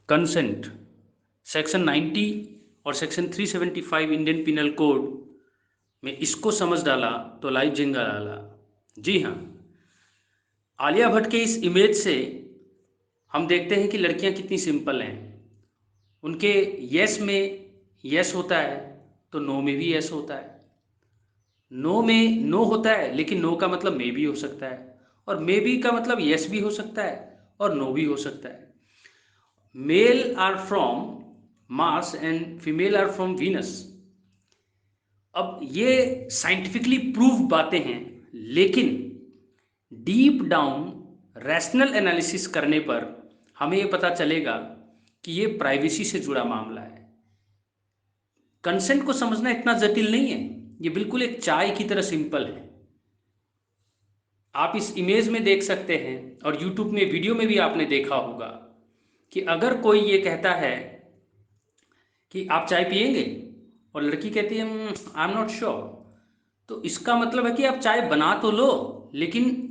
Consent, section 90 और section 375 Indian penal code में इसको समझ डाला तो लाइफ जिंगा डाला। जी हाँ, आलिया भट्ट के इस इमेज से हम देखते हैं कि लड़कियां कितनी सिंपल हैं। उनके यस में यस होता है तो नो में भी यस होता है, नो में नो होता है लेकिन नो का मतलब मे भी हो सकता है, और मे बी का मतलब यस भी हो सकता है और नो भी हो सकता है। Male are from Mars and female are from Venus. अब ये साइंटिफिकली प्रूव बातें हैं, लेकिन डीप डाउन रैशनल एनालिसिस करने पर हमें ये पता चलेगा कि ये प्राइवेसी से जुड़ा मामला है। कंसेंट को समझना इतना जटिल नहीं है, ये बिल्कुल एक चाय की तरह सिंपल है। आप इस इमेज में देख सकते हैं और यूट्यूब में वीडियो में भी आपने देखा होगा कि अगर कोई ये कहता है कि आप चाय पिएंगे और लड़की कहती है आई एम नॉट श्योर, तो इसका मतलब है कि आप चाय बना तो लो, लेकिन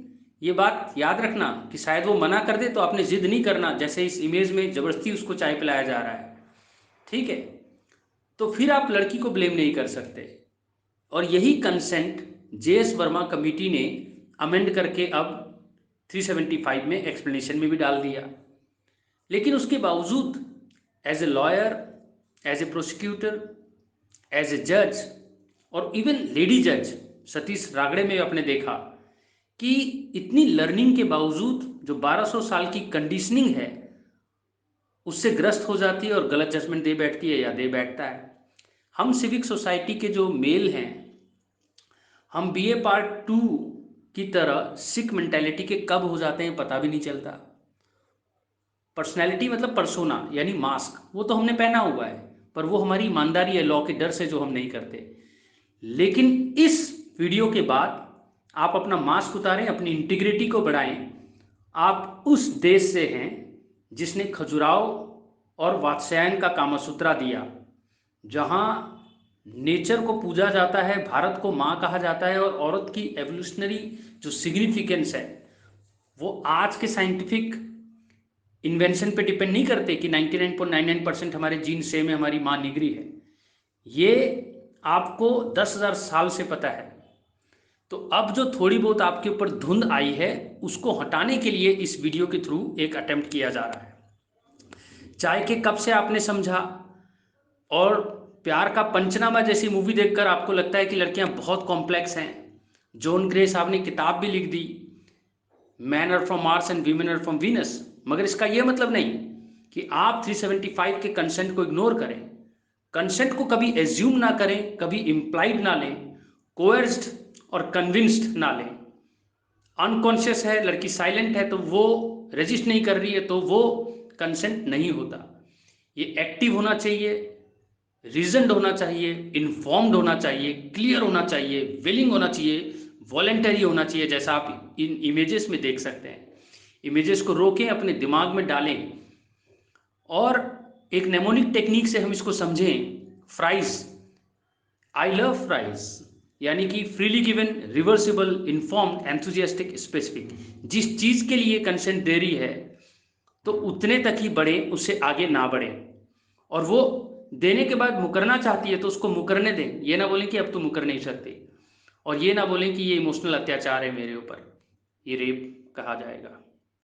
ये बात याद रखना कि शायद वो मना कर दे तो आपने जिद नहीं करना, जैसे इस इमेज में जबरदस्ती उसको चाय पिलाया जा रहा है। ठीक है, तो फिर आप लड़की को ब्लेम नहीं कर सकते। और यही कंसेंट जेएस वर्मा कमेटी ने अमेंड करके अब 375 में एक्सप्लेनेशन में भी डाल दिया। लेकिन उसके बावजूद as a lawyer, as a prosecutor, as a जज और इवन लेडी जज सतीश रागड़े में आपने देखा कि इतनी लर्निंग के बावजूद जो 1200 साल की कंडीशनिंग है उससे ग्रस्त हो जाती है और गलत जजमेंट दे बैठती है या दे बैठता है। हम सिविक सोसाइटी के जो मेल हैं, हम बीए पार्ट 2 की तरह सिख मेंटेलिटी के कब हो जाते हैं पता भी नहीं चलता। पर्सनैलिटी मतलब परसोना यानी मास्क, वो तो हमने पहना हुआ है, पर वो हमारी ईमानदारी है लॉ के डर से जो हम नहीं करते। लेकिन इस वीडियो के बाद आप अपना मास्क उतारें, अपनी इंटीग्रिटी को बढ़ाएं। आप उस देश से हैं जिसने खजुराहो और वात्स्यायन का कामसूत्रा दिया, जहां नेचर को पूजा जाता है, भारत को माँ कहा जाता है, और औरत की एवोल्यूशनरी जो सिग्निफिकेंस है वो आज के साइंटिफिक इन्वेंशन पे डिपेंड नहीं करते कि 99.99% हमारे जीन सेम है, हमारी माँ निगरी है। ये आपको 10,000 साल से पता है। तो अब जो थोड़ी बहुत आपके ऊपर धुंध आई है उसको हटाने के लिए इस वीडियो के थ्रू एक अटेम्प्ट किया जा रहा है। चाय के कप से आपने समझा, और प्यार का पंचनामा जैसी मूवी देखकर आपको लगता है कि लड़कियां बहुत कॉम्प्लेक्स हैं। जॉन ग्रे साहब ने किताब भी लिख दी, man are from Mars and women are from Venus. मगर इसका यह मतलब नहीं कि आप 375 के कंसेंट को इग्नोर करें। कंसेंट को कभी एज्यूम ना करें, कभी इम्प्लाइड ना लें, कोएर्स्ड और कन्विंस्ड ना लें। अनकॉन्शियस है लड़की, साइलेंट है तो वो रजिस्ट नहीं कर रही है तो वो कंसेंट नहीं होता। ये एक्टिव होना चाहिए, रीजनड होना चाहिए, इन्फॉर्म्ड होना चाहिए, क्लियर होना चाहिए, विलिंग होना चाहिए, वॉलेंटरी होना चाहिए, जैसा आप इन इमेजेस में देख सकते हैं। इमेजेस को रोकें, अपने दिमाग में डालें, और एक नेमोनिक टेक्निक से हम इसको समझें। फ्राइज, आई लव फ्राइज, यानी कि freely given, reversible, informed, enthusiastic, specific. जिस चीज के लिए कंसेंट दे रही है तो उतने तक ही बढ़े, उससे आगे ना बढ़े। और वो देने के बाद मुकरना चाहती है तो उसको मुकरने दें, ये ना बोलें कि अब तो मुकर नहीं सकती, और ये ना बोलें कि ये इमोशनल अत्याचार है मेरे ऊपर, ये रेप कहा जाएगा।